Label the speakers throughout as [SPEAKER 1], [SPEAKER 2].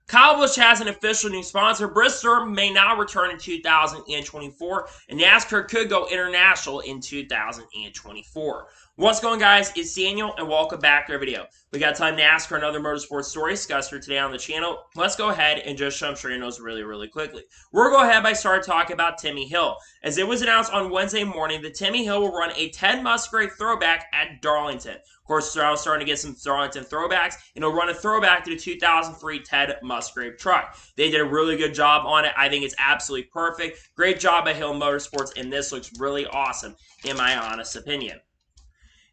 [SPEAKER 1] Kyle Busch has an official new sponsor. Bristol may not return in 2024, and NASCAR could go international in 2024. What's going on, guys? It's Daniel, and welcome back to our video. We got time NASCAR and other motorsports stories discussed for today on the channel. Let's go ahead and just jump straight into those really quickly. We're going to go ahead by starting talking about Timmy Hill. As it was announced on Wednesday morning that Timmy Hill will run a Ted Musgrave throwback at Darlington. Of course, Starr starting to get some Darlington throwbacks, and he'll run a throwback to the 2003 Ted Musgrave truck. They did a really good job on it. I think it's absolutely perfect. Great job by Hill Motorsports, and this looks really awesome, in my honest opinion.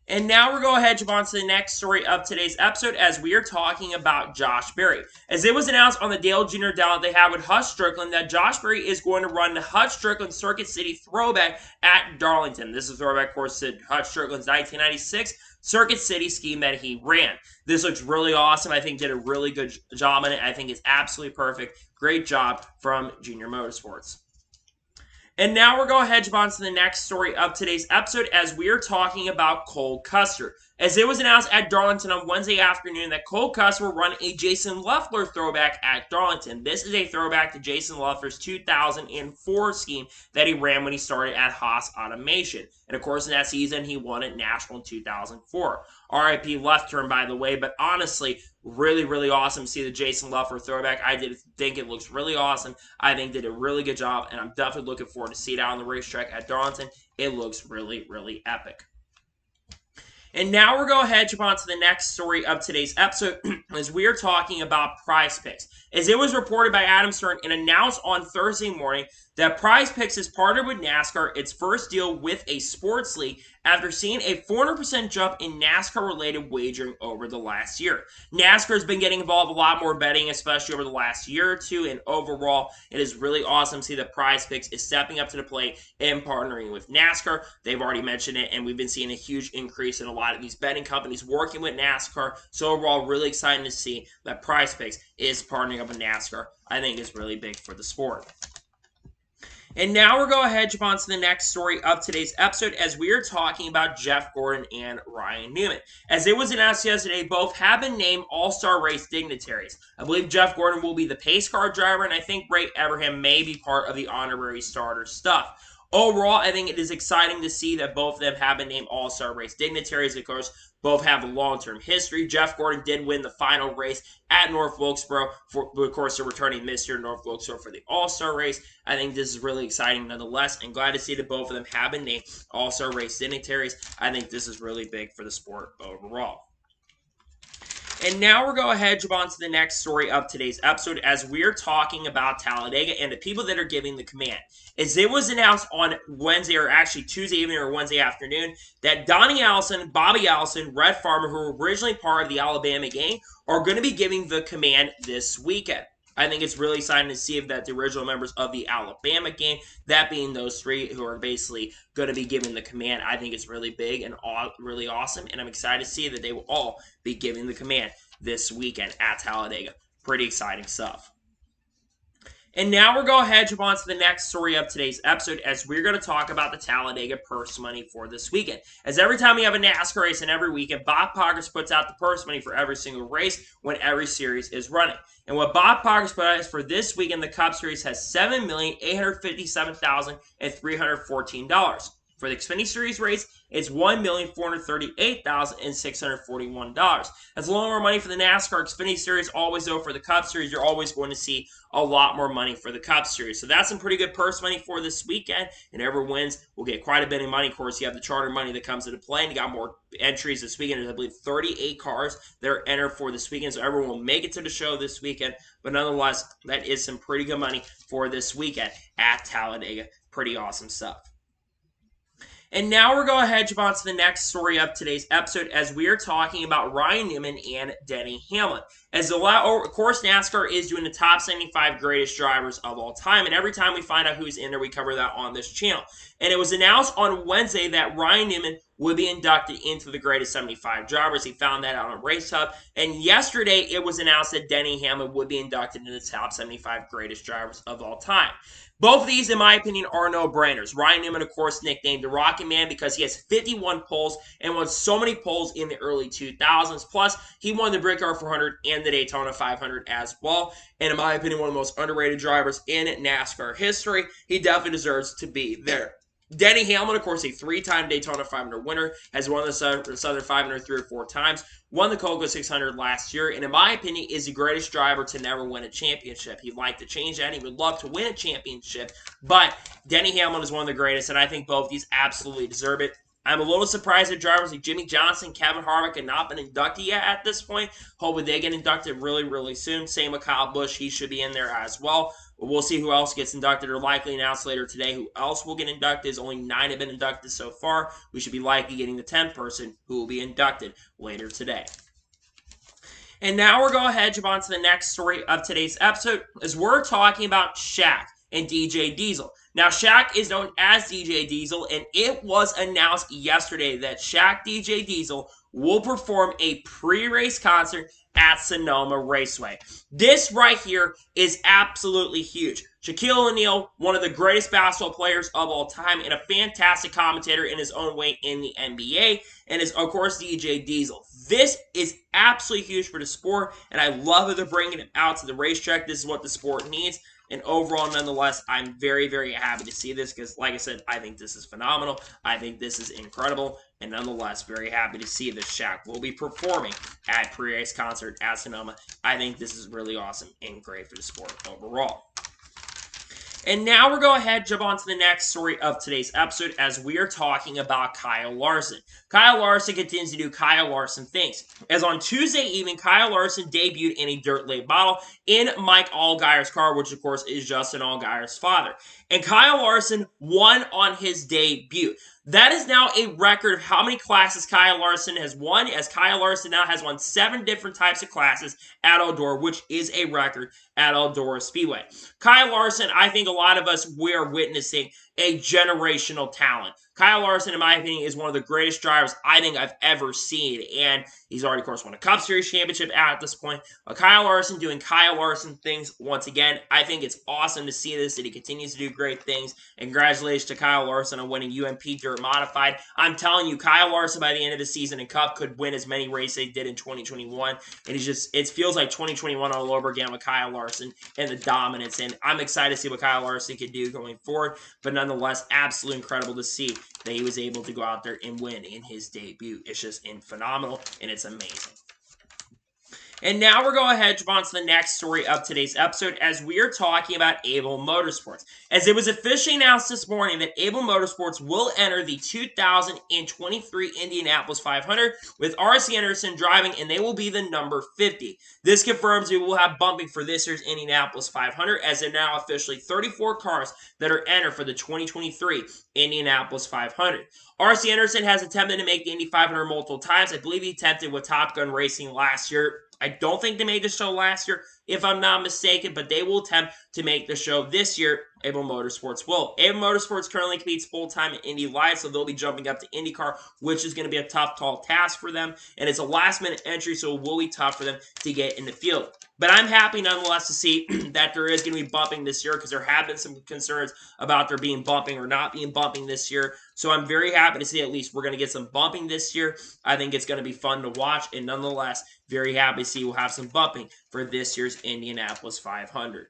[SPEAKER 1] And now we're going to head on to the next story of today's episode as we are talking about Josh Berry. As it was announced on the Dale Jr. Down they have with Hutch Strickland that Josh Berry is going to run the Hutch Strickland Circuit City Throwback at Darlington. This is a throwback, of course, to Hutch Strickland's 1996 Circuit City scheme that he ran. This looks really awesome. I think did a really good job on it. I think it's absolutely perfect. Great job from Junior Motorsports. And now we're going to hedge on to the next story of today's episode as we are talking about Cole Custer. As it was announced at Darlington on Wednesday afternoon that Cole Custer will run a Jason Leffler throwback at Darlington. This is a throwback to Jason Leffler's 2004 scheme that he ran when he started at Haas Automation. And of course, in that season, he won at National in 2004. RIP left turn, by the way, but honestly, really awesome to see the Jason Leffler throwback. I did think it looks really awesome. I think did a really good job, and I'm definitely looking forward to see it out on the racetrack at Darlington. It looks really epic. And now we're going to head on to the next story of today's episode as we are talking about Prize Picks. As it was reported by Adam Stern and announced on Thursday morning that Prize Picks has partnered with NASCAR, its first deal with a sports league, after seeing a 400% jump in NASCAR-related wagering over the last year. NASCAR has been getting involved a lot more betting, especially over the last year or two, and overall, it is really awesome to see that Prize Picks is stepping up to the plate and partnering with NASCAR. They've already mentioned it, and we've been seeing a huge increase in a lot of these betting companies working with NASCAR, so overall, really exciting to see that Prize Picks is partnering up with NASCAR. I think it's really big for the sport. And now we're going to head on to the next story of today's episode as we are talking about Jeff Gordon and Ryan Newman. As it was announced yesterday, both have been named All-Star race dignitaries. I believe Jeff Gordon will be the pace car driver, and I think Ray Everham may be part of the honorary starter stuff. Overall, I think it is exciting to see that both of them have been named All-Star race dignitaries. Of course, both have a long-term history. Jeff Gordon did win the final race at North Wilkesboro. Of course, they're returning this year to North Wilkesboro for the All-Star race. I think this is really exciting nonetheless, and glad to see that both of them have been named All-Star race dignitaries. I think this is really big for the sport overall. And now we're going to head on to the next story of today's episode as we're talking about Talladega and the people that are giving the command. As it was announced on Wednesday, or actually Tuesday evening or Wednesday afternoon, that Donnie Allison, Bobby Allison, Red Farmer, who were originally part of the Alabama game, are going to be giving the command this weekend. I think it's really exciting to see that the original members of the Alabama game, that being those three who are basically going to be giving the command, I think it's really big and really awesome, and I'm excited to see that they will all be giving the command this weekend at Talladega. Pretty exciting stuff. And now we're going to head on to the next story of today's episode as we're going to talk about the Talladega purse money for this weekend. As every time we have a NASCAR race and every weekend, Bob Poggers puts out the purse money for every single race when every series is running. And what Bob Poggers put out is for this weekend, the Cup Series has $7,857,314. For the Xfinity Series race, it's $1,438,641. That's a little more money for the NASCAR Xfinity Series. Always, though, for the Cup Series, you're always going to see a lot more money for the Cup Series. So that's some pretty good purse money for this weekend. And whoever wins will get quite a bit of money. Of course, you have the charter money that comes into play, and you got more entries this weekend. There's, I believe, 38 cars that are entered for this weekend. So everyone will make it to the show this weekend. But nonetheless, that is some pretty good money for this weekend at Talladega. Pretty awesome stuff. And now we're going to head on to the next story of today's episode as we are talking about Ryan Newman and Denny Hamlin. As of course, NASCAR is doing the top 75 greatest drivers of all time, and every time we find out who's in there, we cover that on this channel. And it was announced on Wednesday that Ryan Newman would be inducted into the greatest 75 drivers. He found that out on Race Hub. And yesterday, it was announced that Denny Hamlin would be inducted into the top 75 greatest drivers of all time. Both of these, in my opinion, are no-brainers. Ryan Newman, of course, nicknamed the Rocket Man because he has 51 poles and won so many poles in the early 2000s. Plus, he won the Brickyard 400 and win the Daytona 500 as well. And in my opinion, one of the most underrated drivers in NASCAR history. He definitely deserves to be there. Denny Hamlin, of course, a three-time Daytona 500 winner, has won the Southern 500 3 or 4 times, won the Coca 600 last year, and in my opinion, is the greatest driver to never win a championship. He'd like to change that. He would love to win a championship, but Denny Hamlin is one of the greatest, and I think both these absolutely deserve it. I'm a little surprised that drivers like Jimmie Johnson, Kevin Harvick have not been inducted yet at this point. Hopefully they get inducted really, really soon. Same with Kyle Busch. He should be in there as well. But we'll see who else gets inducted, or likely announced later today who else will get inducted. As only 9 have been inducted so far. We should be likely getting the 10th person who will be inducted later today. And now we're going ahead and jump on to the next story of today's episode, as we're talking about Shaq and DJ Diesel. Now, Shaq is known as DJ Diesel, and it was announced yesterday that Shaq DJ Diesel will perform a pre-race concert at Sonoma Raceway. This right here is absolutely huge. Shaquille O'Neal, one of the greatest basketball players of all time, and a fantastic commentator in his own way in the NBA, and is, of course, DJ Diesel. This is absolutely huge for the sport, and I love that they're bringing him out to the racetrack. This is what the sport needs. And overall, nonetheless, I'm very, very happy to see this because, like I said, I think this is phenomenal. I think this is incredible. And nonetheless, very happy to see that Shaq will be performing at pre-race concert at Sonoma. I think this is really awesome and great for the sport overall. And now we're going ahead and jump on to the next story of today's episode, as we are talking about Kyle Larson. Kyle Larson continues to do Kyle Larson things. As on Tuesday evening, Kyle Larson debuted in a dirt late model in Mike Allgaier's car, which of course is Justin Allgaier's father. And Kyle Larson won on his debut. That is now a record of how many classes Kyle Larson has won, as Kyle Larson now has won 7 different types of classes at Eldora, which is a record at Eldora Speedway. Kyle Larson, I think a lot of us, we're witnessing a generational talent. Kyle Larson, in my opinion, is one of the greatest drivers I think I've ever seen, and he's already, of course, won a Cup Series championship at this point. Kyle Larson doing Kyle Larson things once again. I think it's awesome to see this, that he continues to do great things, and congratulations to Kyle Larson on winning UMP Dirt Modified. I'm telling you, Kyle Larson, by the end of the season in Cup, could win as many races they did in 2021, and it feels like 2021 all over again with Kyle Larson and the dominance, and I'm excited to see what Kyle Larson can do going forward, but nonetheless, absolutely incredible to see that he was able to go out there and win in his debut. It's just phenomenal, and it's amazing. And now we're going ahead and jump on to the next story of today's episode, as we are talking about Able Motorsports. As it was officially announced this morning that Able Motorsports will enter the 2023 Indianapolis 500 with R.C. Anderson driving, and they will be the number 50. This confirms we will have bumping for this year's Indianapolis 500, as there are now officially 34 cars that are entered for the 2023 Indianapolis 500. R.C. Anderson has attempted to make the Indy 500 multiple times. I believe he attempted with Top Gun Racing last year. I don't think they made the show last year, if I'm not mistaken, but they will attempt to make the show this year. Able Motorsports will. Able Motorsports currently competes full-time in Indy Live, so they'll be jumping up to IndyCar, which is going to be a tough, tall task for them. And it's a last-minute entry, so it will be tough for them to get in the field. But I'm happy, nonetheless, to see that there is going to be bumping this year, because there have been some concerns about there being bumping or not being bumping this year. So I'm very happy to see at least we're going to get some bumping this year. I think it's going to be fun to watch, and nonetheless, very happy to see we'll have some bumping for this year's Indianapolis 500.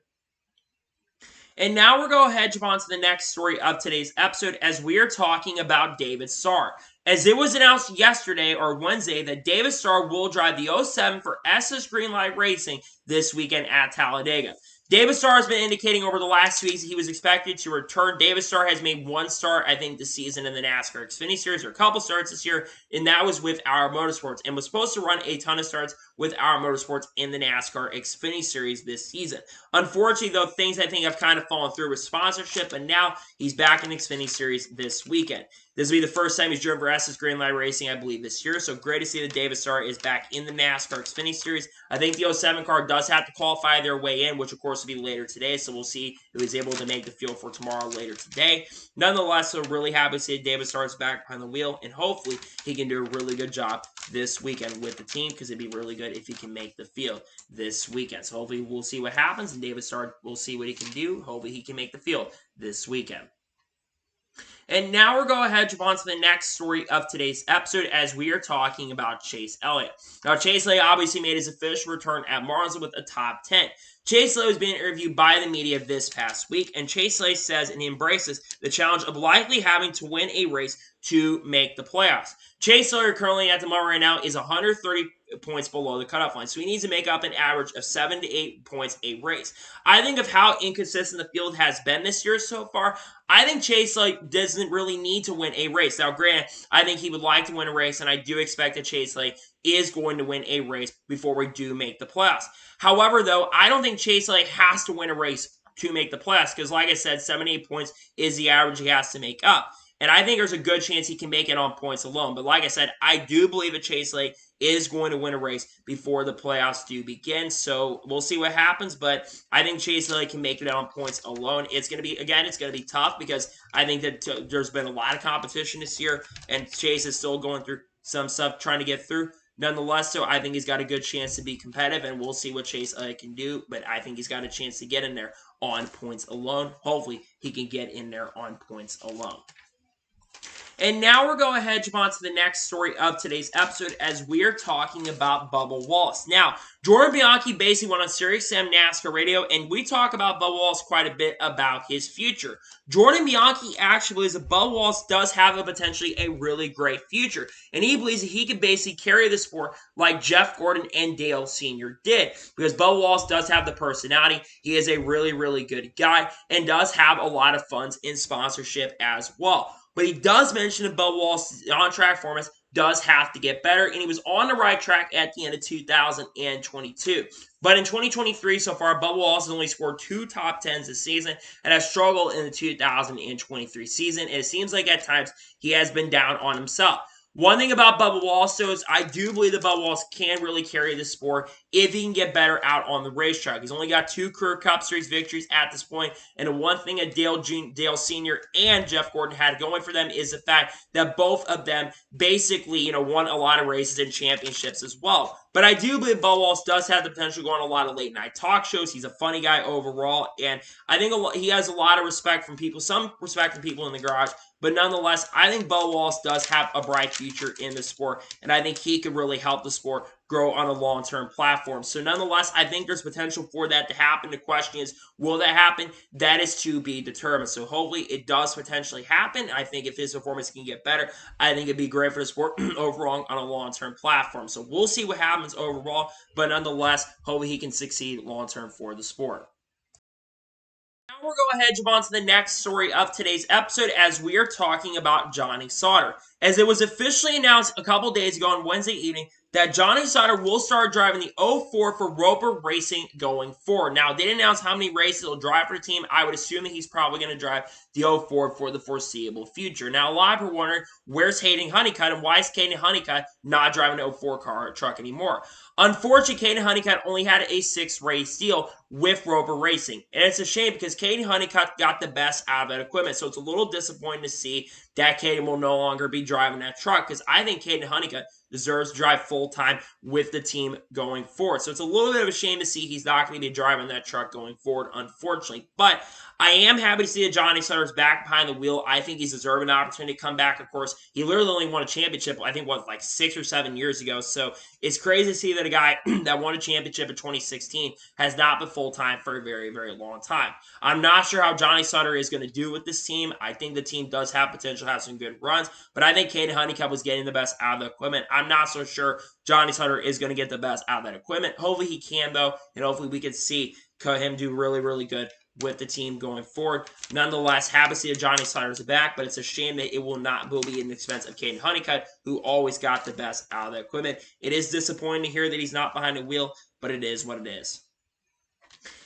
[SPEAKER 1] And now we're going to head on to the next story of today's episode, as we are talking about David Starr. As it was announced yesterday or Wednesday that David Starr will drive the 07 for SS Greenlight Racing this weekend at Talladega. David Starr has been indicating over the last 2 weeks that he was expected to return. David Starr has made 1 start, I think, this season in the NASCAR Xfinity Series, or a couple starts this year, and that was with Our Motorsports, and was supposed to run a ton of starts with Our Motorsports in the NASCAR Xfinity Series this season. Unfortunately, though, things I think have kind of fallen through with sponsorship, and now he's back in the Xfinity Series this weekend. This will be the first time he's driven for SS Greenlight Racing, I believe, this year. So great to see that David Starr is back in the NASCAR Xfinity Series. I think the 07 car does have to qualify their way in, which of course will be later today. So we'll see if he's able to make the field for tomorrow later today. Nonetheless, so really happy to see David Starr is back behind the wheel, and hopefully he can do a really good job this weekend with the team, because it'd be really good if he can make the field this weekend. So hopefully we'll see what happens, and David Starr will see what he can do. Hopefully he can make the field this weekend. And now we're going ahead to jump on to the next story of today's episode as we are talking about Chase Elliott. Now, Chase Elliott obviously made his official return at Martinsville with a top 10. Chase Elliott was being interviewed by the media this past week, and Chase Elliott says and he embraces the challenge of likely having to win a race to make the playoffs. Chase Elliott currently at the moment right now is 130 points below the cutoff line, so he needs to make up an average of 7 to 8 points a race. I think of how inconsistent the field has been this year so far, I think Chase Elliott doesn't really need to win a race. Now, granted, I think he would like to win a race, and I do expect that Chase Elliott is going to win a race before we do make the playoffs. However, though, I don't think Chase Elliott has to win a race to make the playoffs because, like I said, 7 to 8 points is the average he has to make up. And I think there's a good chance he can make it on points alone. But like I said, I do believe that Chase Elliott is going to win a race before the playoffs do begin. So we'll see what happens. But I think Chase Elliott can make it on points alone. It's going to be tough because I think that there's been a lot of competition this year. And Chase is still going through some stuff trying to get through. Nonetheless, so I think he's got a good chance to be competitive, and we'll see what Chase Elliott can do. But I think he's got a chance to get in there on points alone. Hopefully, he can get in there on points alone. And now we're going ahead to jump on to the next story of today's episode as we are talking about Beau Wallace. Now, Jordan Bianchi basically went on SiriusXM NASCAR radio, and we talk about Beau Wallace quite a bit about his future. Jordan Bianchi actually believes that Beau Wallace does have a potentially a really great future, and he believes that he could basically carry the sport like Jeff Gordon and Dale Sr. did, because Beau Wallace does have the personality. He is a really, really good guy and does have a lot of funds in sponsorship as well. But he does mention that Beau Wallace's on-track performance does have to get better, and he was on the right track at the end of 2022. But in 2023 so far, Beau Wallace has only scored 2 top 10s this season and has struggled in the 2023 season, and it seems like at times he has been down on himself. One thing about Beau Wallace, though, is I do believe that Beau Wallace can really carry the sport if he can get better out on the racetrack. He's only got 2 Career Cup Series victories at this point, and the one thing that Dale Sr. and Jeff Gordon had going for them is the fact that both of them basically, won a lot of races and championships as well. But I do believe Beau Wallace does have the potential to go on a lot of late-night talk shows. He's a funny guy overall, and I think he has a lot of respect from people, some respect from people in the garage. But nonetheless, I think Beau Wallace does have a bright future in the sport, and I think he could really help the sport grow on a long-term platform. So nonetheless, I think there's potential for that to happen. The question is, will that happen? That is to be determined. So hopefully it does potentially happen. I think if his performance can get better, I think it'd be great for the sport overall on a long-term platform. So we'll see what happens overall, but nonetheless, hopefully he can succeed long-term for the sport. Now we'll go ahead and jump on to the next story of today's episode as we are talking about Johnny Sauter. As it was officially announced a couple days ago on Wednesday evening that Johnny Sauter will start driving the 04 for Roper Racing going forward. Now, they didn't announce how many races he'll drive for the team. I would assume that he's probably going to drive the 04 for the foreseeable future. Now, a lot of people are wondering, where's Hayden Honeycutt, and why is Hayden Honeycutt not driving an 04 truck anymore? Unfortunately, Hayden Honeycutt only had a 6-race deal with Roper Racing. And it's a shame because Hayden Honeycutt got the best out of that equipment. So it's a little disappointing to see that Hayden will no longer be driving that truck, because I think Hayden Honeycutt deserves to drive full-time with the team going forward. So it's a little bit of a shame to see he's not going to be driving that truck going forward, unfortunately. But I am happy to see that Johnny Sauter's back behind the wheel. I think he's deserving an opportunity to come back. Of course, he literally only won a championship, I think, like 6 or 7 years ago. So it's crazy to see that a guy that won a championship in 2016 has not been full-time for a very, very long time. I'm not sure how Johnny Sauter is going to do with this team. I think the team does have potential to have some good runs, but I think Hayden Honeycutt was getting the best out of the equipment. I'm not so sure Johnny Sauter is going to get the best out of that equipment. Hopefully he can, though, and hopefully we can see him do really, really good with the team going forward. Nonetheless, happy to see that Johnny Sauter's back, but it's a shame that it will be at the expense of Hayden Honeycutt, who always got the best out of the equipment. It is disappointing to hear that he's not behind the wheel, but it is what it is.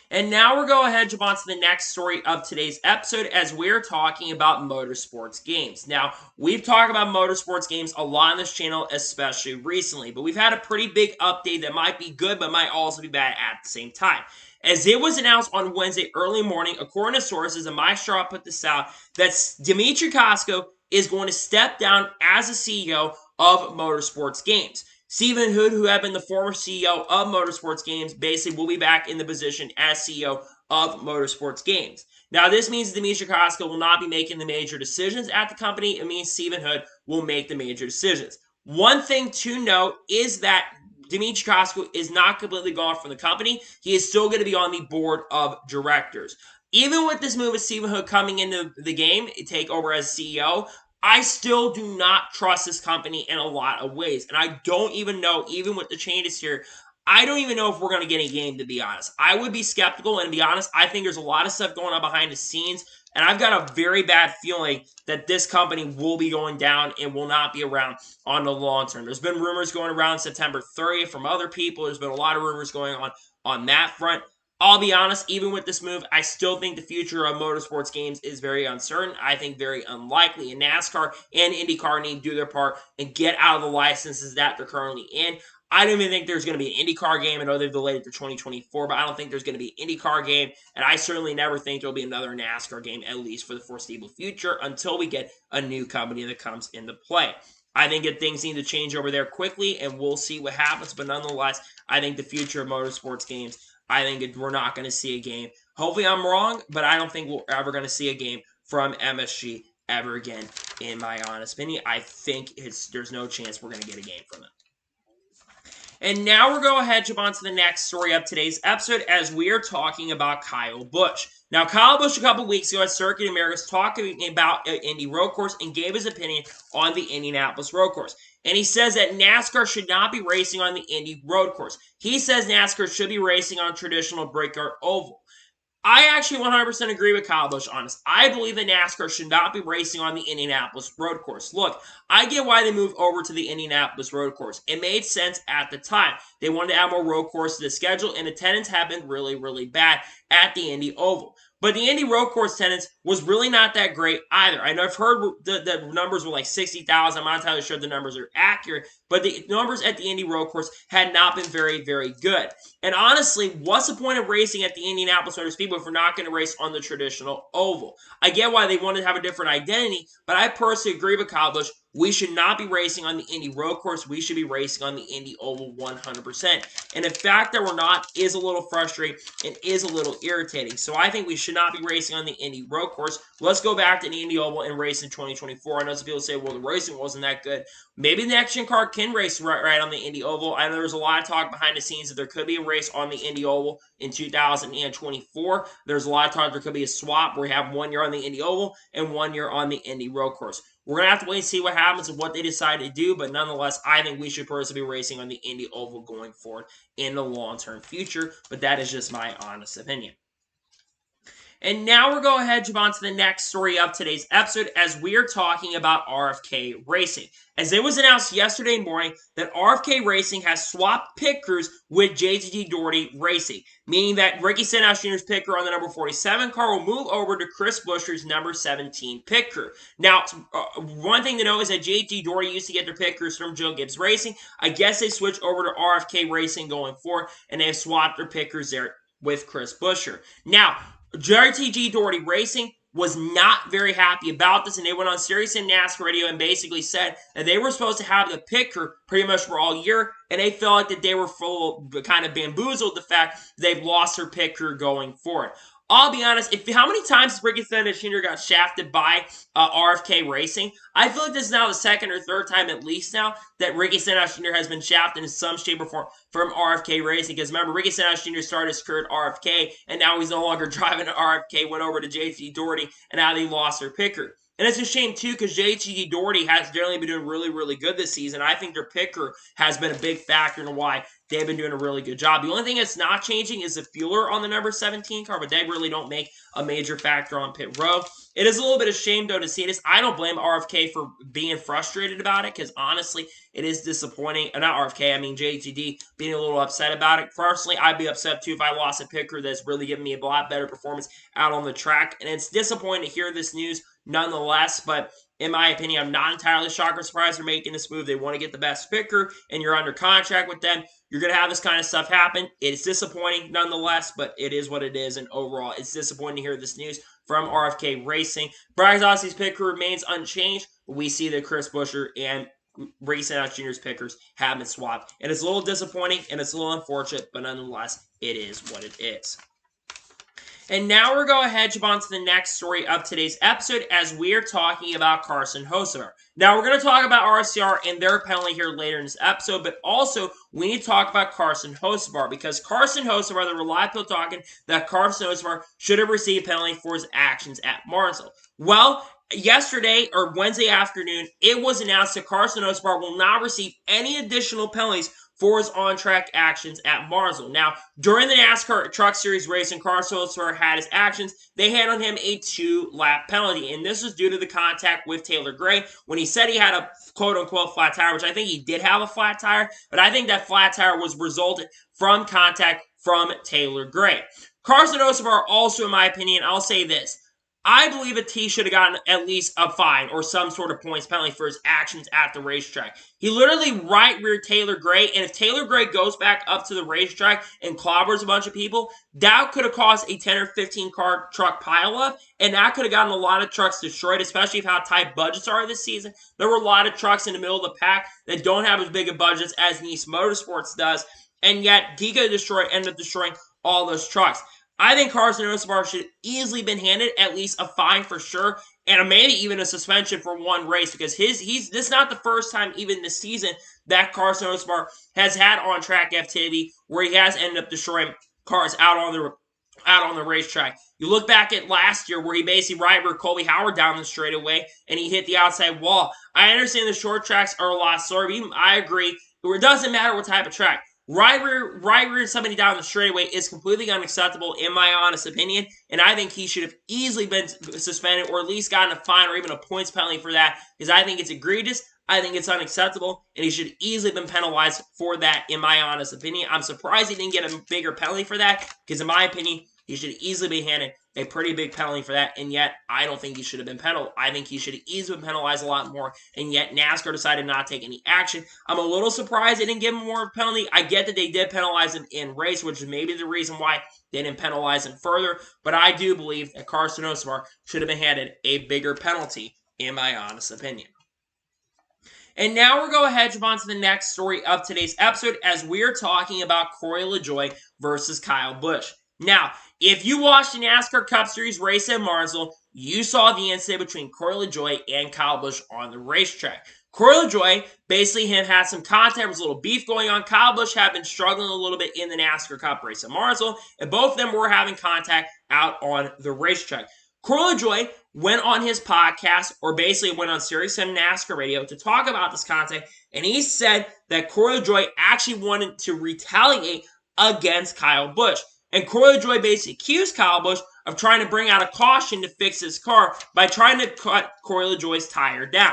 [SPEAKER 1] And now we're going ahead and jump on to the next story of today's episode as we're talking about Motorsports Games. Now, we've talked about Motorsports Games a lot on this channel, especially recently, but we've had a pretty big update that might be good, but might also be bad at the same time. As it was announced on Wednesday early morning, according to sources, and my straw put this out, that Dmitry Kosko is going to step down as the CEO of Motorsports Games. Stephen Hood, who had been the former CEO of Motorsports Games, basically will be back in the position as CEO of Motorsports Games. Now, this means Dimitri Koska will not be making the major decisions at the company. It means Stephen Hood will make the major decisions. One thing to note is that Dimitri Koska is not completely gone from the company. He is still going to be on the board of directors. Even with this move of Stephen Hood coming into the game, take over as CEO, I still do not trust this company in a lot of ways. And I don't even know, even with the changes here, I don't even know if we're going to get a game, to be honest. I would be skeptical, and to be honest, I think there's a lot of stuff going on behind the scenes, and I've got a very bad feeling that this company will be going down and will not be around on the long term. There's been rumors going around September 30th from other people. There's been a lot of rumors going on that front. I'll be honest, even with this move, I still think the future of Motorsports Games is very uncertain. I think very unlikely. And NASCAR and IndyCar need to do their part and get out of the licenses that they're currently in. I don't even think there's going to be an IndyCar game. I know they've delayed it to 2024, but I don't think there's going to be an IndyCar game. And I certainly never think there'll be another NASCAR game, at least for the foreseeable future, until we get a new company that comes into play. I think that things need to change over there quickly, and we'll see what happens. But nonetheless, I think the future of Motorsports Games, I think we're not going to see a game. Hopefully I'm wrong, but I don't think we're ever going to see a game from MSG ever again, in my honest opinion. I think there's no chance we're going to get a game from them. And now we're going to jump on to the next story of today's episode as we are talking about Kyle Busch. Now, Kyle Busch a couple weeks ago at Circuit Americas talking about Indy road course and gave his opinion on the Indianapolis road course. And he says that NASCAR should not be racing on the Indy road course. He says NASCAR should be racing on traditional Brickyard Oval. I actually 100% agree with Kyle Busch, honest. I believe that NASCAR should not be racing on the Indianapolis road course. Look, I get why they moved over to the Indianapolis road course. It made sense at the time. They wanted to add more road course to the schedule, and attendance had been really, really bad at the Indy Oval. But the Indy road course attendance was really not that great either. I know I've heard the numbers were like 60,000. I'm not entirely sure the numbers are accurate, but the numbers at the Indy road course had not been very, very good. And honestly, what's the point of racing at the Indianapolis Motor Speedway if we're not going to race on the traditional oval? I get why they wanted to have a different identity, but I personally agree with Kyle Busch. We should not be racing on the Indy road course. We should be racing on the Indy Oval 100%. And the fact that we're not is a little frustrating and is a little irritating. So I think we should not be racing on the Indy road course. Let's go back to the Indy Oval and race in 2024. I know some people say, well, the racing wasn't that good. Maybe the next gen car can race right on the Indy Oval. I know there's a lot of talk behind the scenes that there could be a race on the Indy Oval in 2024. There's a lot of talk there could be a swap where we have 1 year on the Indy Oval and 1 year on the Indy road course. We're going to have to wait and see what happens and what they decide to do, but nonetheless, I think we should personally be racing on the Indy Oval going forward in the long-term future, but that is just my honest opinion. And now we're going to jump on to the next story of today's episode as we are talking about RFK Racing. As it was announced yesterday morning that RFK Racing has swapped pit crews with JTG Daugherty Racing, meaning that Ricky Stenhouse Jr.'s pit crew on the number 47 car will move over to Chris Buescher's number 17 pit crew. Now, one thing to know is that JTG Daugherty used to get their pit crews from Joe Gibbs Racing. I guess they switched over to RFK Racing going forward, and they have swapped their pit crews there with Chris Buescher. Now, JTG Daugherty Racing was not very happy about this, and they went on Sirius and NASCAR radio and basically said that they were supposed to have the pit crew pretty much for all year, and they felt like that they were kind of bamboozled the fact they've lost their pit crew going forward. I'll be honest, how many times has Ricky Stenhouse Jr. got shafted by RFK Racing? I feel like this is now the second or third time at least now that Ricky Stenhouse Jr. has been shafted in some shape or form from RFK Racing. Because remember, Ricky Stenhouse Jr. started his career at RFK, and now he's no longer driving at RFK, went over to JTG Daugherty, and now they lost their pit crew. And it's a shame, too, because JTG Daugherty has generally been doing really, really good this season. I think their pit crew has been a big factor in why they've been doing a really good job. The only thing that's not changing is the fueler on the number 17 car, but they really don't make a major factor on pit row. It is a little bit of shame, though, to see this. I don't blame RFK for being frustrated about it, because honestly, it is disappointing. Not RFK, I mean JTD being a little upset about it. Personally, I'd be upset, too, if I lost a pit crew that's really giving me a lot better performance out on the track. And it's disappointing to hear this news nonetheless, but in my opinion, I'm not entirely shocked or surprised they're making this move. They want to get the best pit crew, and you're under contract with them. You're going to have this kind of stuff happen. It's disappointing nonetheless, but it is what it is, and overall, it's disappointing to hear this news from RFK Racing. Brad Ossie's pit crew remains unchanged, but we see that Chris Buescher and Race Announce Juniors pickers have been swapped. And it's a little disappointing and it's a little unfortunate, but nonetheless, it is what it is. And now we're going to head on to the next story of today's episode as we're talking about Carson Ozbar. Now, we're going to talk about RCR and their penalty here later in this episode, but also we need to talk about Carson Ozbar because Carson Ozbar, there were a lot of people talking that Carson Ozbar should have received a penalty for his actions at Martinsville. Well, yesterday or Wednesday afternoon, it was announced that Carson Ozbar will not receive any additional penalties for his on-track actions at Martinsville. Now, during the NASCAR Truck Series race and Carson Ozbar had his actions, they had on him a 2-lap penalty, and this was due to the contact with Taylor Gray when he said he had a quote-unquote flat tire, which I think he did have a flat tire, but I think that flat tire was resulted from contact from Taylor Gray. Carson Ozbar also, in my opinion, I'll say this, I believe that he should have gotten at least a fine or some sort of points penalty for his actions at the racetrack. He literally right-reared Taylor Gray, and if Taylor Gray goes back up to the racetrack and clobbers a bunch of people, that could have caused a 10 or 15 car truck pileup, and that could have gotten a lot of trucks destroyed, especially with how tight budgets are this season. There were a lot of trucks in the middle of the pack that don't have as big of budgets as Nice Motorsports does, and yet he could have ended up destroying all those trucks. I think Carson Ozbar should have easily been handed at least a fine for sure, and maybe even a suspension for one race because this is not the first time even this season that Carson Ozbar has had on-track activity where he has ended up destroying cars out on the racetrack. You look back at last year where he basically right-reared Colby Howard down the straightaway and he hit the outside wall. I understand the short tracks are a lot slower, but I agree. It doesn't matter what type of track. Right-rear somebody down the straightaway is completely unacceptable in my honest opinion, and I think he should have easily been suspended or at least gotten a fine or even a points penalty for that because I think it's egregious, I think it's unacceptable, and he should have easily been penalized for that in my honest opinion. I'm surprised he didn't get a bigger penalty for that because in my opinion, he should have easily been handed a pretty big penalty for that, and yet I don't think he should have been penalized. I think he should have easily been penalized a lot more, and yet NASCAR decided not to take any action. I'm a little surprised they didn't give him more of a penalty. I get that they did penalize him in race, which is maybe the reason why they didn't penalize him further, but I do believe that Carson Ozbar should have been handed a bigger penalty, in my honest opinion. And now we're going to head on to the next story of today's episode as we're talking about Corey LaJoie versus Kyle Busch. Now, if you watched the NASCAR Cup Series race at Martinsville, you saw the incident between Corey LaJoie and Kyle Busch on the racetrack. Corey LaJoie basically had some contact, there was a little beef going on. Kyle Busch had been struggling a little bit in the NASCAR Cup race at Martinsville, and both of them were having contact out on the racetrack. Corey LaJoie went on his podcast, or basically went on Sirius XM NASCAR radio to talk about this contact, and he said that Corey LaJoie actually wanted to retaliate against Kyle Busch. And Corey LaJoie basically accused Kyle Busch of trying to bring out a caution to fix his car by trying to cut Corey LaJoie's tire down.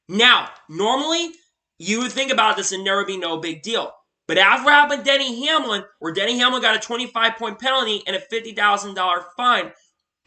[SPEAKER 1] Now, normally, you would think about this and there would be no big deal. But after what happened to Denny Hamlin, where Denny Hamlin got a 25-point penalty and a $50,000 fine,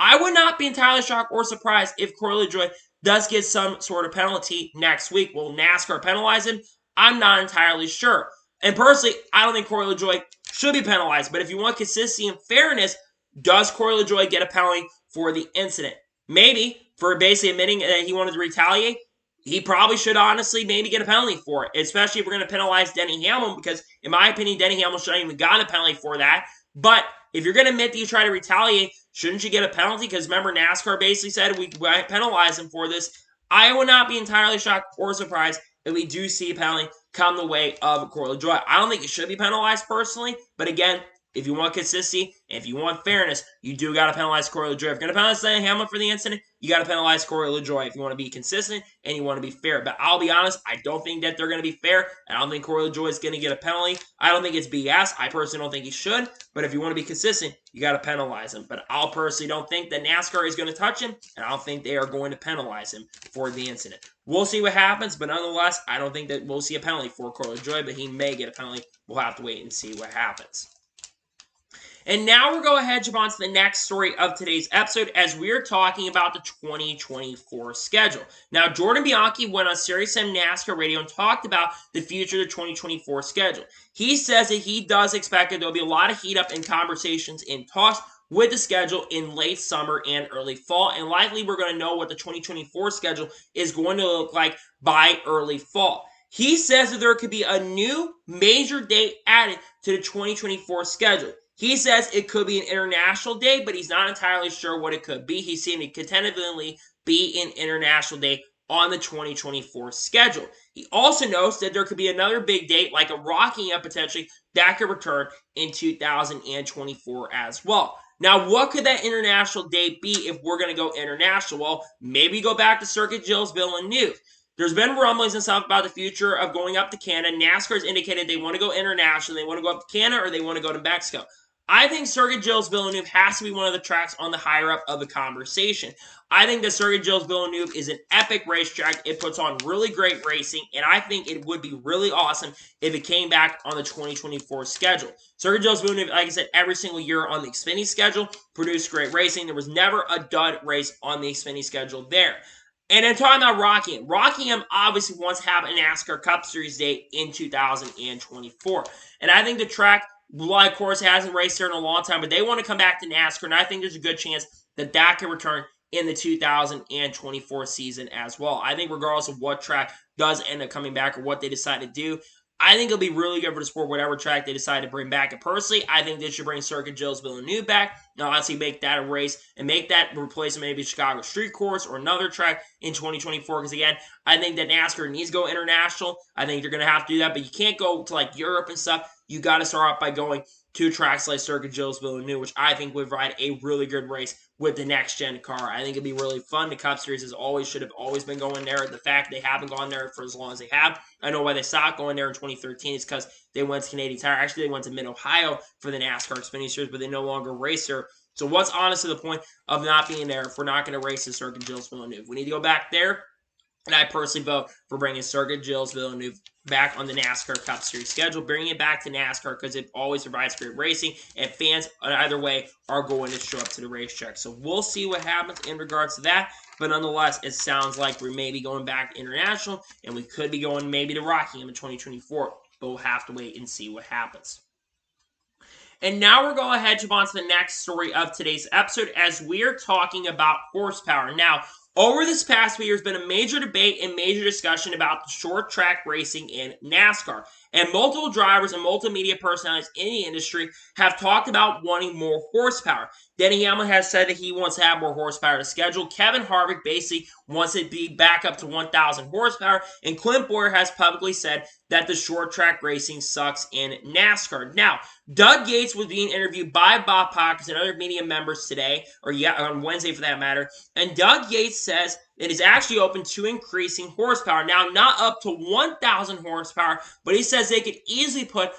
[SPEAKER 1] I would not be entirely shocked or surprised if Corey LaJoie does get some sort of penalty next week. Will NASCAR penalize him? I'm not entirely sure. And personally, I don't think Corey LaJoie should be penalized. But if you want consistency and fairness, does Corey LaJoie get a penalty for the incident? Maybe, for basically admitting that he wanted to retaliate. He probably should honestly maybe get a penalty for it, especially if we're going to penalize Denny Hamlin, because in my opinion, Denny Hamlin shouldn't even gotten a penalty for that. But if you're going to admit that you try to retaliate, shouldn't you get a penalty? Because remember, NASCAR basically said we penalize him for this. I would not be entirely shocked or surprised if we do see a penalty come the way of Corey LaJoie. I don't think it should be penalized personally, but again, if you want consistency, and if you want fairness, you do got to penalize Corey LaJoie. If you're going to penalize Denny Hamlin for the incident, you got to penalize Corey LaJoie if you want to be consistent and you want to be fair. But I'll be honest, I don't think that they're going to be fair. I don't think Corey LaJoie is going to get a penalty. I don't think it's BS. I personally don't think he should. But if you want to be consistent, you got to penalize him. But I personally don't think that NASCAR is going to touch him, and I don't think they are going to penalize him for the incident. We'll see what happens, but nonetheless, I don't think that we'll see a penalty for Corey LaJoie, but he may get a penalty. We'll have to wait and see what happens. And now we're going to head on to the next story of today's episode as we're talking about the 2024 schedule. Now, Jordan Bianchi went on Sirius XM NASCAR radio and talked about the future of the 2024 schedule. He says that he does expect that there'll be a lot of heat up in conversations and talks with the schedule in late summer and early fall, and likely we're going to know what the 2024 schedule is going to look like by early fall. He says that there could be a new major date added to the 2024 schedule. He says it could be an international day, but he's not entirely sure what it could be. He's seen it could tentatively be an international day on the 2024 schedule. He also notes that there could be another big date, like a Rockingham potentially, that could return in 2024 as well. Now, what could that international date be if we're going to go international? Well, maybe go back to Circuit Gilles Villeneuve. There's been rumblings and stuff about the future of going up to Canada. NASCAR's indicated they want to go international. They want to go up to Canada or they want to go to Mexico. I think Circuit Gilles Villeneuve has to be one of the tracks on the higher up of the conversation. I think that Circuit Gilles Villeneuve is an epic racetrack. It puts on really great racing, and I think it would be really awesome if it came back on the 2024 schedule. Circuit Gilles Villeneuve, like I said, every single year on the Xfinity schedule, produced great racing. There was never a dud race on the Xfinity schedule there. And then talking about Rockingham. Rockingham obviously wants to have a NASCAR Cup Series date in 2024. And I think the track, of course, hasn't raced there in a long time, but they want to come back to NASCAR, and I think there's a good chance that that can return in the 2024 season as well. I think regardless of what track does end up coming back or what they decide to do, I think it'll be really good for the sport, whatever track they decide to bring back. And personally, I think they should bring Circuit Gilles Villeneuve back. Now, honestly, make that a race and make that replace maybe Chicago Street Course or another track in 2024. Because, again, I think that NASCAR needs to go international. I think you're going to have to do that, but you can't go to, like, Europe and stuff. You got to start off by going to tracks like Circuit Gilles Villeneuve, which I think would ride a really good race with the next-gen car. I think it'd be really fun. The Cup Series should have always been going there. The fact they haven't gone there for as long as they have, I know why they stopped going there in 2013. It's because they went to Canadian Tire. Actually, they went to Mid-Ohio for the NASCAR Xfinity Series, but they no longer race there. So what's honestly the point of not being there if we're not going to race in Circuit Gilles Villeneuve? We need to go back there. And I personally vote for bringing Circuit Gilles Villeneuve back on the NASCAR Cup Series schedule, bringing it back to NASCAR because it always provides great racing, and fans, either way, are going to show up to the racetrack. So we'll see what happens in regards to that, but nonetheless, it sounds like we're maybe going back international, and we could be going maybe to Rockingham in 2024, but we'll have to wait and see what happens. And now we're going ahead to jump on to the next story of today's episode as we're talking about horsepower. Now, over this past week, there's been a major debate and major discussion about the short track racing in NASCAR. And multiple drivers and multimedia personalities in the industry have talked about wanting more horsepower. Denny Hamlin has said that he wants to have more horsepower to schedule. Kevin Harvick basically wants it to be back up to 1,000 horsepower. And Clint Bowyer has publicly said that the short track racing sucks in NASCAR. Now, Doug Yates was being interviewed by Bob Pockrass and other media members today, or on Wednesday for that matter. And Doug Yates says it is actually open to increasing horsepower. Now, not up to 1,000 horsepower, but he says they could easily put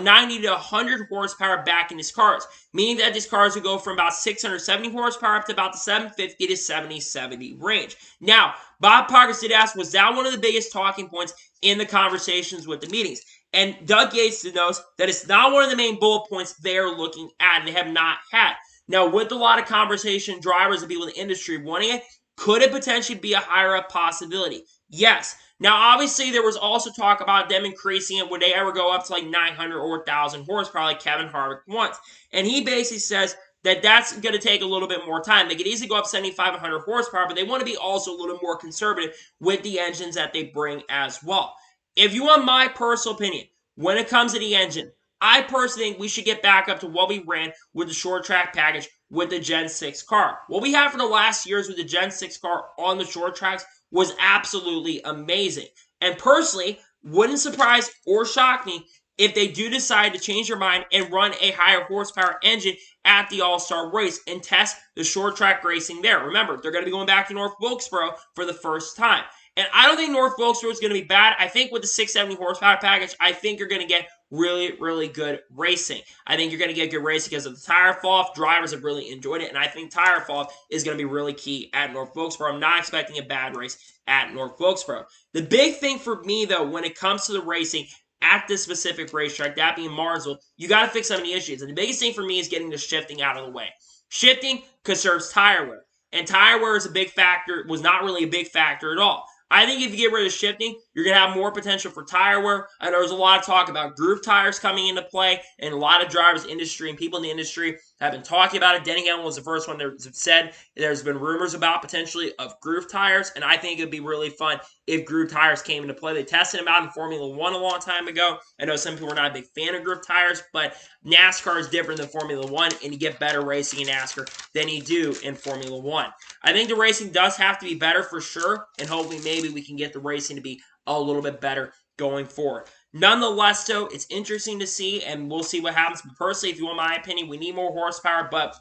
[SPEAKER 1] 90 to 100 horsepower back in his cars, meaning that these cars would go from about 670 horsepower up to about the 750 to 70 range. Now, Bob Pockrass did ask, was that one of the biggest talking points in the conversations with the meetings? And Doug Yates knows that it's not one of the main bullet points they're looking at, and they have not had. Now, with a lot of conversation, drivers and people in the industry wanting it, could it potentially be a higher up possibility? Yes. Now, obviously, there was also talk about them increasing it. Would they ever go up to like 900 or 1,000 horsepower like Kevin Harvick wants? And he basically says that that's going to take a little bit more time. They could easily go up 7,500 horsepower, but they want to be also a little more conservative with the engines that they bring as well. If you want my personal opinion, when it comes to the engine, I personally think we should get back up to what we ran with the short track package with the Gen 6 car. What we had for the last years with the Gen 6 car on the short tracks was absolutely amazing. And personally, wouldn't surprise or shock me if they do decide to change their mind and run a higher horsepower engine at the All-Star race and test the short track racing there. Remember, they're going to be going back to North Wilkesboro for the first time. And I don't think North Wilkesboro is going to be bad. I think with the 670 horsepower package, I think you're going to get really, really good racing. I think you're going to get good racing because of the tire fall-off. Drivers have really enjoyed it, and I think tire fall-off is going to be really key at North Wilkesboro. I'm not expecting a bad race at North Wilkesboro. The big thing for me, though, when it comes to the racing at this specific racetrack, that being Martinsville, you got to fix some of the issues. And the biggest thing for me is getting the shifting out of the way. Shifting conserves tire wear, and tire wear is a big factor, was not really a big factor at all. I think if you get rid of shifting, you're going to have more potential for tire wear. I know there's a lot of talk about groove tires coming into play, and a lot of drivers, industry, and people in the industry have been talking about it. Denny Hamlin was the first one that said there's been rumors about potentially of groove tires, and I think it would be really fun if groove tires came into play. They tested them out in Formula 1 a long time ago. I know some people are not a big fan of groove tires, but NASCAR is different than Formula 1, and you get better racing in NASCAR than you do in Formula 1. I think the racing does have to be better for sure, and hopefully maybe we can get the racing to be a little bit better going forward. Nonetheless, though, it's interesting to see, and we'll see what happens. But personally, if you want my opinion, we need more horsepower, but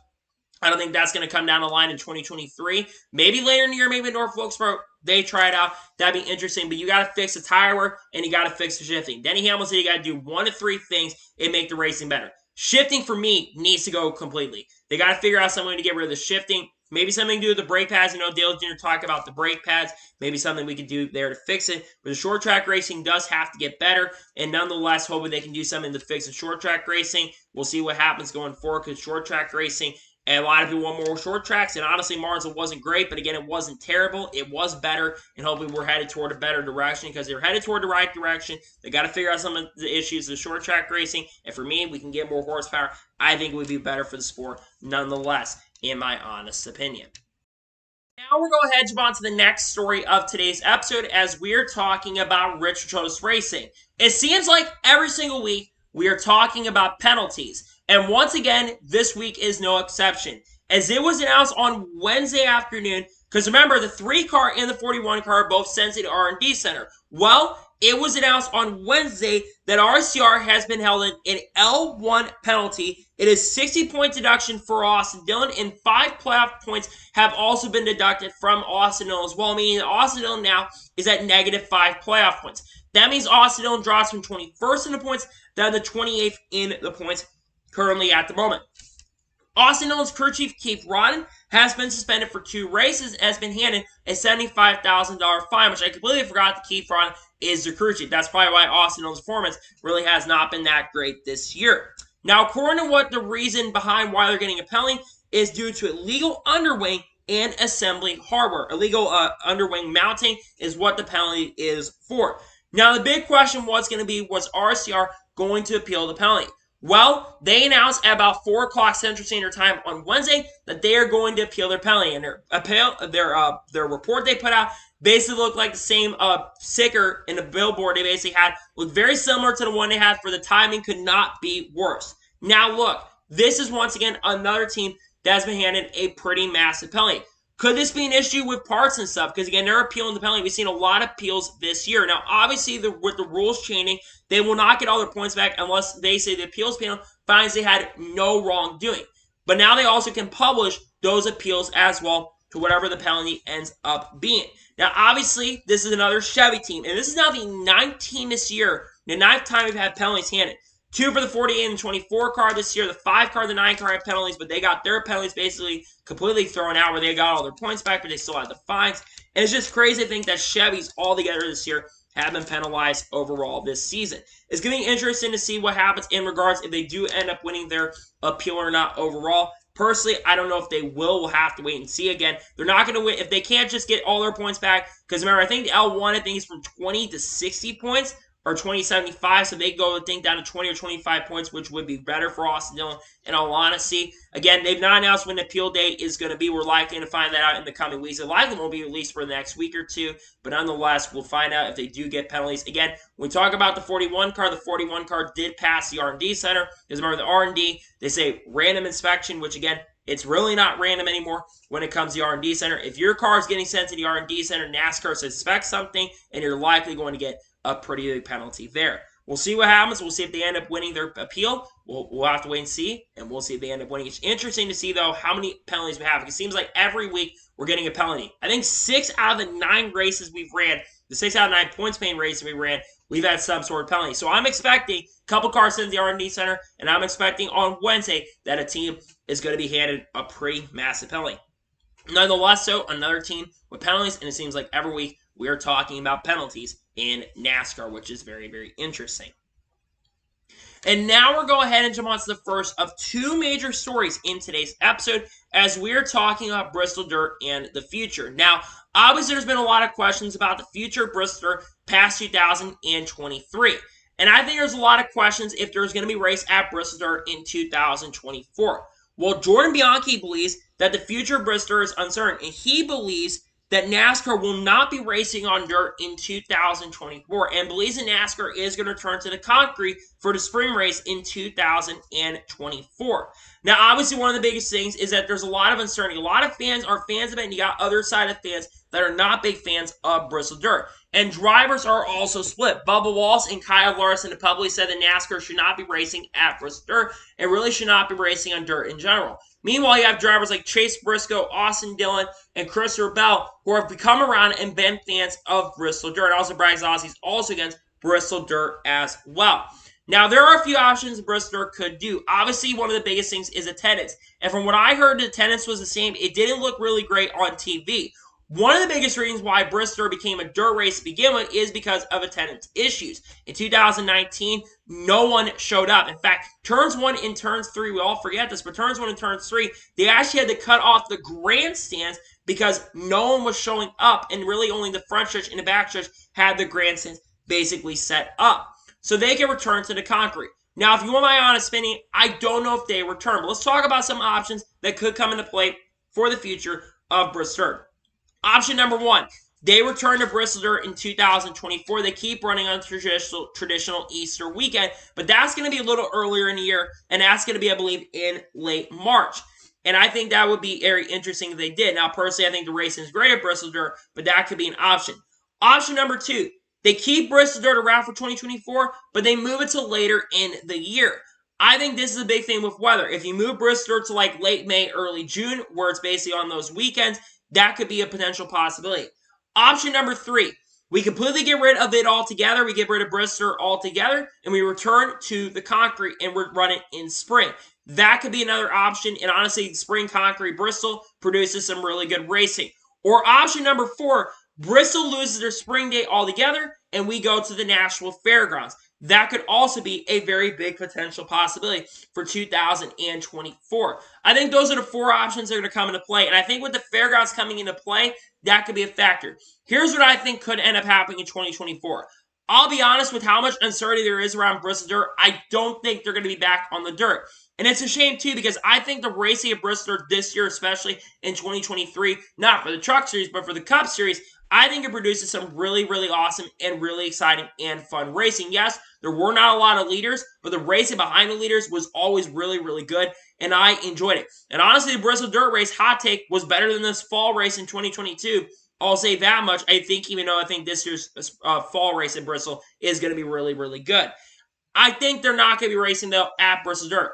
[SPEAKER 1] I don't think that's going to come down the line in 2023. Maybe later in the year, maybe North Wilkesboro, they try it out. That'd be interesting, but you got to fix the tire wear, and you got to fix the shifting. Denny Hamlin said you got to do 1 to 3 things and make the racing better. Shifting, for me, needs to go completely. They got to figure out some way to get rid of the shifting. Maybe something to do with the brake pads. You know, Dale Jr. talked about the brake pads. Maybe something we could do there to fix it. But the short track racing does have to get better. And nonetheless, hopefully they can do something to fix the short track racing. We'll see what happens going forward because short track racing, and a lot of people want more short tracks. And honestly, Martinsville wasn't great. But again, it wasn't terrible. It was better. And hopefully we're headed toward a better direction because they're headed toward the right direction. They got to figure out some of the issues of the short track racing. And for me, we can get more horsepower. I think it would be better for the sport nonetheless, in my honest opinion. Now we're going to head on to the next story of today's episode as we're talking about Richard Childress Racing. It seems like every single week we are talking about penalties. And once again, this week is no exception. As it was announced on Wednesday afternoon, because remember, the 3 car and the 41 car are both sent to the R&D Center. Well, it was announced on Wednesday that RCR has been held in an L1 penalty. It is 60-point deduction for Austin Dillon, and 5 playoff points have also been deducted from Austin Dillon as well, meaning that Austin Dillon now is at -5 playoff points. That means Austin Dillon drops from 21st in the points down to 28th in the points currently at the moment. Austin Dillon's crew chief, Keith Rodden, has been suspended for 2 races and has been handed a $75,000 fine, which I completely forgot that Keith Rodden is the crew chief. That's probably why Austin Dillon's performance really has not been that great this year. Now, according to what the reason behind why they're getting a penalty is due to illegal underwing and assembly hardware. Illegal underwing mounting is what the penalty is for. Now, the big question was going to be, was RCR going to appeal the penalty? Well, they announced at about 4 o'clock Central Standard Time on Wednesday that they are going to appeal their penalty. And their report they put out basically looked like the same sticker in the billboard they basically had. Looked very similar to the one they had for the timing could not be worse. Now, look, this is once again another team that has been handed a pretty massive penalty. Could this be an issue with parts and stuff? Because, again, they're appealing the penalty. We've seen a lot of appeals this year. Now, obviously, with the rules changing, they will not get all their points back unless they say the appeals panel finds they had no wrongdoing. But now they also can publish those appeals as well to whatever the penalty ends up being. Now, obviously, this is another Chevy team. And this is now the 9th team this year, the 9th time we've had penalties handed. 2 for the 48 and 24 car this year. The 5 car, the 9 car had penalties, but they got their penalties basically completely thrown out where they got all their points back, but they still had the fines. And it's just crazy to think that Chevys all together this year have been penalized overall this season. It's going to be interesting to see what happens in regards if they do end up winning their appeal or not overall. Personally, I don't know if they will. We'll have to wait and see again. They're not going to win if they can't just get all their points back. Because remember, I think the L1, I think is from 20 to 60 points. Or 20-75, so they go, I think, down to 20 or 25 points, which would be better for Austin Dillon, in all honesty. Again, they've not announced when the appeal date is going to be. We're likely to find that out in the coming weeks. It likely won't be released for the next week or 2, but nonetheless, we'll find out if they do get penalties. Again, when we talk about the 41 car did pass the R&D Center. Because remember, the R&D, they say random inspection, which, again, it's really not random anymore when it comes to the R&D Center. If your car is getting sent to the R&D Center, NASCAR suspects something, and you're likely going to get a pretty big penalty there. We'll see what happens. We'll see if they end up winning their appeal. We'll have to wait and see, and we'll see if they end up winning. It's interesting to see, though, how many penalties we have. It seems like every week we're getting a penalty. I think 6 out of the 9 races we've ran, the 6 out of 9 points paying races we ran, we've had some sort of penalty. So I'm expecting a couple cars sent to the R&D Center, and I'm expecting on Wednesday that a team is going to be handed a pretty massive penalty. Nonetheless, so another team with penalties, and it seems like every week we're talking about penalties in NASCAR, which is very, very interesting. And now we're going ahead and jump on to the first of 2 major stories in today's episode as we're talking about Bristol Dirt and the future. Now, obviously there's been a lot of questions about the future of Bristol Dirt past 2023. And I think there's a lot of questions if there's going to be a race at Bristol Dirt in 2024. Well, Jordan Bianchi believes that the future of Bristol is uncertain, and he believes that NASCAR will not be racing on dirt in 2024 and believes that NASCAR is going to return to the concrete for the spring race in 2024. Now, obviously, one of the biggest things is that there's a lot of uncertainty. A lot of fans are fans of it, and you got other side of fans that are not big fans of Bristol Dirt. And drivers are also split. Beau Wallace and Kyle Larson have publicly said that NASCAR should not be racing at Bristol Dirt and really should not be racing on dirt in general. Meanwhile, you have drivers like Chase Briscoe, Austin Dillon, and Christopher Bell who have become around and been fans of Bristol Dirt. Also, Braggs Aussie's also against Bristol Dirt as well. Now, there are a few options Bristol Dirt could do. Obviously, one of the biggest things is attendance. And from what I heard, the attendance was the same. It didn't look really great on TV. One of the biggest reasons why Bristol became a dirt race to begin with is because of attendance issues. In 2019, no one showed up. In fact, turns 1 and turns 3, we all forget this, but turns 1 and turns 3, they actually had to cut off the grandstands because no one was showing up, and really only the front stretch and the back stretch had the grandstands basically set up. So they can return to the concrete. Now, if you want my honest opinion, I don't know if they return. But let's talk about some options that could come into play for the future of Bristol Dirt. Option number 1, they return to Bristol Dirt in 2024. They keep running on traditional Easter weekend, but that's going to be a little earlier in the year, and that's going to be, I believe, in late March. And I think that would be very interesting if they did. Now, personally, I think the racing is great at Bristol Dirt, but that could be an option. Option number 2, they keep Bristol Dirt around for 2024, but they move it to later in the year. I think this is a big thing with weather. If you move Bristol Dirt to like late May, early June, where it's basically on those weekends, that could be a potential possibility. Option number 3, we completely get rid of it altogether. We get rid of Bristol altogether, and we return to the concrete and run it in spring. That could be another option, and honestly, spring concrete Bristol produces some really good racing. Or option number 4, Bristol loses their spring date altogether, and we go to the Nashville Fairgrounds. That could also be a very big potential possibility for 2024. I think those are the 4 options that are going to come into play. And I think with the fairgrounds coming into play, that could be a factor. Here's what I think could end up happening in 2024. I'll be honest, with how much uncertainty there is around Bristol Dirt, I don't think they're going to be back on the dirt. And it's a shame, too, because I think the racing at Bristol Dirt this year, especially in 2023, not for the Truck Series, but for the Cup Series, I think it produces some really, really awesome and really exciting and fun racing. Yes, there were not a lot of leaders, but the racing behind the leaders was always really, really good, and I enjoyed it. And honestly, the Bristol Dirt race, hot take, was better than this fall race in 2022. I'll say that much. I think, even though I think this year's fall race in Bristol is going to be really, really good. I think they're not going to be racing, though, at Bristol Dirt.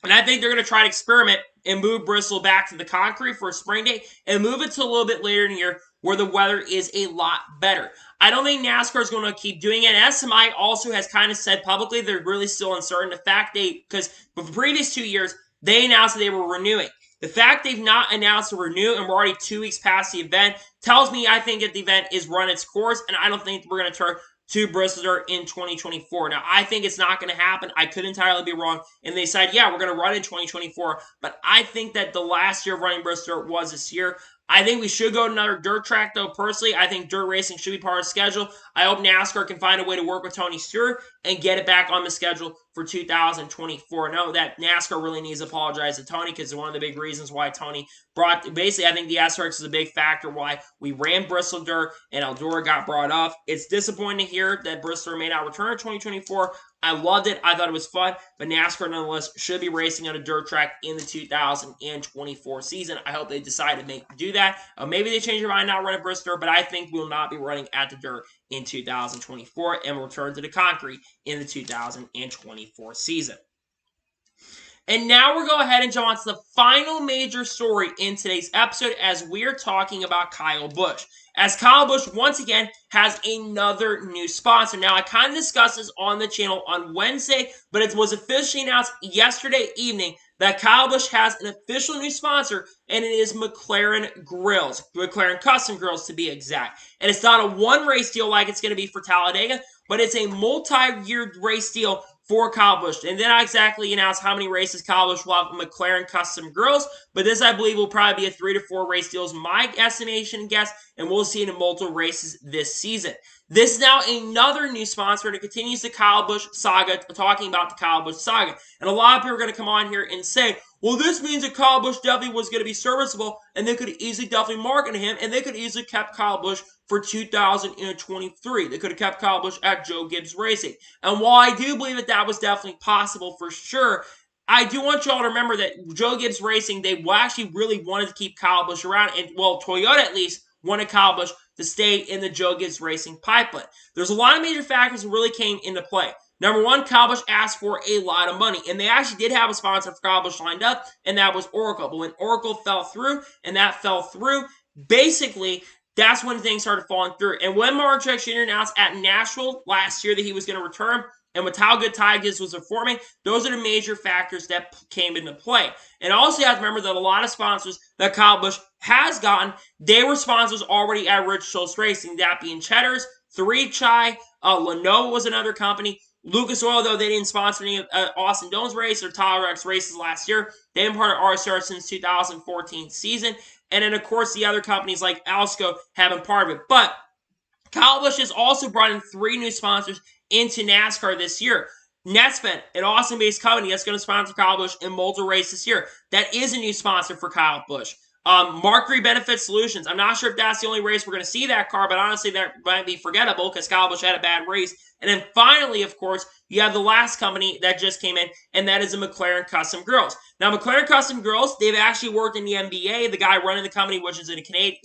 [SPEAKER 1] And I think they're going to try to experiment and move Bristol back to the concrete for a spring day and move it to a little bit later in the year where the weather is a lot better. I don't think NASCAR is going to keep doing it. SMI also has kind of said publicly they're really still uncertain. The fact because for the previous 2 years, they announced that they were renewing. The fact they've not announced a renew and we're already 2 weeks past the event tells me I think that the event is run its course, and I don't think we're going to turn to Bristol Dirt in 2024. Now, I think it's not going to happen. I could entirely be wrong. And they said, yeah, we're going to run in 2024. But I think that the last year of running Bristol Dirt was this year. I think we should go to another dirt track, though, personally. I think dirt racing should be part of the schedule. I hope NASCAR can find a way to work with Tony Stewart and get it back on the schedule for 2024. I know that NASCAR really needs to apologize to Tony because it's one of the big reasons why Tony brought, basically, I think the SRX is a big factor why we ran Bristol Dirt and Eldora got brought up. It's disappointing to hear that Bristol may not return in 2024. I loved it. I thought it was fun, but NASCAR nonetheless should be racing on a dirt track in the 2024 season. I hope they decide to do that. Maybe they change their mind, not run at Bristol, but I think we'll not be running at the dirt in 2024 and we'll return to the concrete in the 2024 season. And now we're going ahead and jump on to the final major story in today's episode as we're talking about Kyle Busch. As Kyle Busch, once again, has another new sponsor. Now, I kind of discussed this on the channel on Wednesday, but it was officially announced yesterday evening that Kyle Busch has an official new sponsor, and it is McLaren Grills. McLaren Custom Grills, to be exact. And it's not a one-race deal like it's going to be for Talladega, but it's a multi-year race deal for Kyle Busch. And then I exactly announced how many races Kyle Busch will have McLaren Custom Grills, but this, I believe, will probably be a 3 to 4 race deal is my estimation and guess, and we'll see it in multiple races this season. This is now another new sponsor, and it continues the Kyle Busch saga, talking about the Kyle Busch saga. And a lot of people are going to come on here and say, well, this means that Kyle Busch definitely was going to be serviceable, and they could easily definitely market him, and they could easily kept Kyle Busch for 2023. They could have kept Kyle Busch at Joe Gibbs Racing. And while I do believe that that was definitely possible for sure, I do want y'all to remember that Joe Gibbs Racing, they actually really wanted to keep Kyle Busch around, and well, Toyota at least wanted Kyle Busch to stay in the Joe Gibbs Racing pipeline. There's a lot of major factors that really came into play. Number one, Kyle Busch asked for a lot of money, and they actually did have a sponsor for Kyle Busch lined up, and that was Oracle. But when Oracle fell through, basically, that's when things started falling through. And when Mark Truex Jr. announced at Nashville last year that he was going to return, and with how good Ty Gibbs was performing, those are the major factors that came into play. And also you have to remember that a lot of sponsors that Kyle Busch has gotten, they were sponsors already at Rich Schultz Racing, that being Cheddar's, 3Chai, Lenovo was another company. Lucas Oil, though, they didn't sponsor any of Austin Doan's race or Tyler Rex races last year. They've been part of RSR since 2014 season. And then, of course, the other companies like Alsco have been part of it. But Kyle Busch has also brought in 3 new sponsors into NASCAR this year. Netspend, an Austin-based company that's going to sponsor Kyle Busch in multiple races this year. That is a new sponsor for Kyle Busch. Mercury Benefit Solutions. I'm not sure if that's the only race we're going to see that car, but honestly, that might be forgettable because Kyle Busch had a bad race. And then finally, of course, you have the last company that just came in, and that is the McLaren Custom Grills. Now, McLaren Custom Grills, they've actually worked in the NBA. The guy running the company, which is a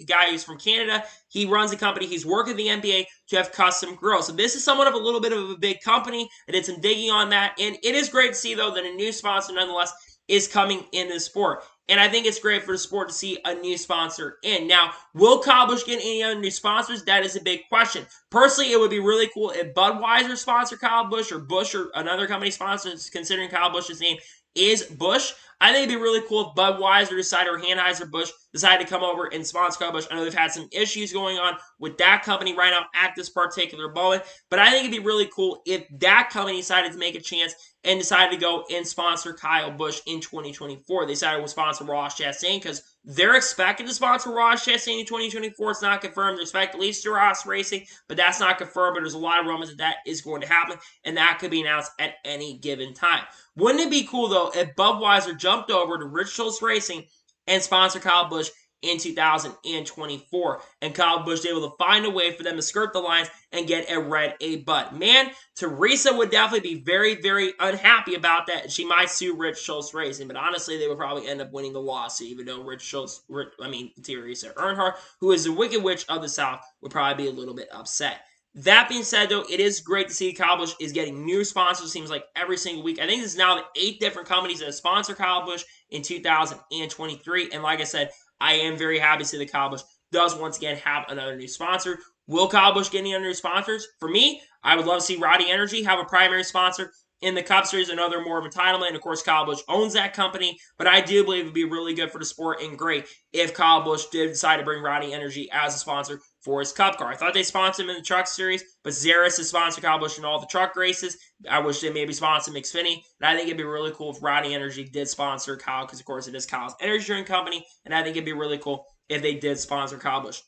[SPEAKER 1] guy who's from Canada, he runs the company. He's working in the NBA to have custom grills. So this is somewhat of a little bit of a big company. I did some digging on that, and it is great to see, though, that a new sponsor, nonetheless, is coming in the sport. And I think it's great for the sport to see a new sponsor in. Now, will Kyle Busch get any other new sponsors? That is a big question. Personally, it would be really cool if Budweiser sponsored Kyle Busch or another company sponsors, considering Kyle Busch's name is Busch. I think it'd be really cool if Budweiser decided, or Anheuser-Busch decided to come over and sponsor Kyle Busch. I know they've had some issues going on with that company right now at this particular moment, but I think it'd be really cool if that company decided to make a chance and decided to go and sponsor Kyle Busch in 2024. They decided to sponsor Ross Chastain because they're expected to sponsor Ross Chastain in 2024. It's not confirmed. They're expected at least to Ross Racing, but that's not confirmed. But there's a lot of rumors that that is going to happen, and that could be announced at any given time. Wouldn't it be cool, though, if Budweiser jumped over to Rich Schultz Racing and sponsored Kyle Busch in 2024, and Kyle Busch was able to find a way for them to skirt the lines and get a red A Bud. Man, Teresa would definitely be very, very unhappy about that. She might sue Rich Schultz Racing, but honestly, they would probably end up winning the lawsuit, even though Teresa Earnhardt, who is the Wicked Witch of the South, would probably be a little bit upset. That being said, though, it is great to see Kyle Busch is getting new sponsors, seems like every single week. I think this is now the 8 different companies that sponsor Kyle Busch in 2023. And like I said, I am very happy to see that Kyle Busch does once again have another new sponsor. Will Kyle Busch get any other new sponsors? For me, I would love to see Roddy Energy have a primary sponsor in the Cup Series. I know they're more of entitlement, and of course, Kyle Busch owns that company, but I do believe it would be really good for the sport and great if Kyle Busch did decide to bring Roddy Energy as a sponsor for his Cup car. I thought they sponsored him in the Truck Series, but Zaris has sponsored Kyle Busch in all the truck races. I wish they maybe sponsored Xfinity, and I think it'd be really cool if Roddy Energy did sponsor Kyle, because of course it is Kyle's energy drink company, and I think it'd be really cool if they did sponsor Kyle Busch.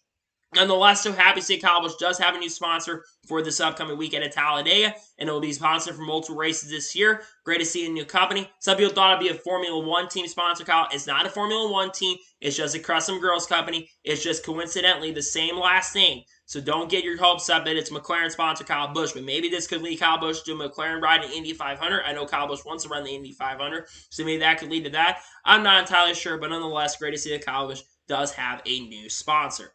[SPEAKER 1] Nonetheless, so happy to see Kyle Busch does have a new sponsor for this upcoming weekend at Talladega, and it will be sponsored for multiple races this year. Great to see a new company. Some people thought it'd be a Formula One team sponsor, Kyle. It's not a Formula One team. It's just a Custom Girls company. It's just coincidentally the same last name. So don't get your hopes up that it's McLaren sponsor Kyle Busch, but maybe this could lead Kyle Busch to a McLaren ride in Indy 500. I know Kyle Busch wants to run the Indy 500, so maybe that could lead to that. I'm not entirely sure, but nonetheless, great to see that Kyle Busch does have a new sponsor.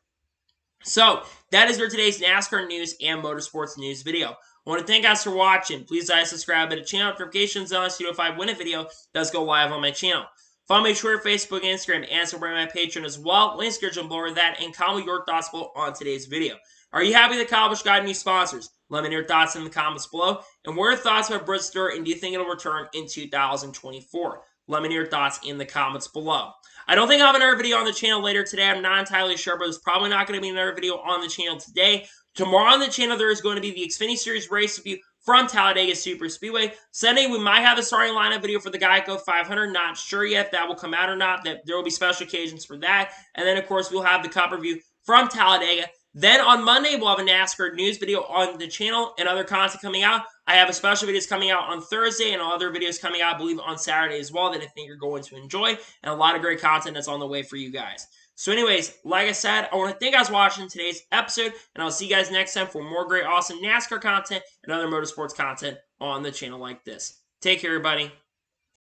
[SPEAKER 1] So, that is for today's NASCAR news and motorsports news video. I want to thank you guys for watching. Please subscribe to the channel. Notifications on so if I win a video does go live on my channel. Follow me on Twitter, Facebook, Instagram, and so my Patreon as well. Links description below that, and comment your thoughts below on today's video. Are you happy that Kyle Busch got new sponsors? Let me know your thoughts in the comments below. And what are your thoughts about Bristol Dirt, and do you think it'll return in 2024? Let me know your thoughts in the comments below. I don't think I'll have another video on the channel later today. I'm not entirely sure, but there's probably not going to be another video on the channel today. Tomorrow on the channel, there is going to be the Xfinity Series race review from Talladega Super Speedway. Sunday, we might have a starting lineup video for the Geico 500. Not sure yet if that will come out or not. There will be special occasions for that. And then, of course, we'll have the Cup review from Talladega Then on Monday, we'll have a NASCAR news video on the channel and other content coming out. I have a special videos coming out on Thursday and other videos coming out, I believe, on Saturday as well that I think you're going to enjoy, and a lot of great content that's on the way for you guys. So anyways, like I said, I want to thank you guys for watching today's episode, and I'll see you guys next time for more great, awesome NASCAR content and other motorsports content on the channel like this. Take care, everybody.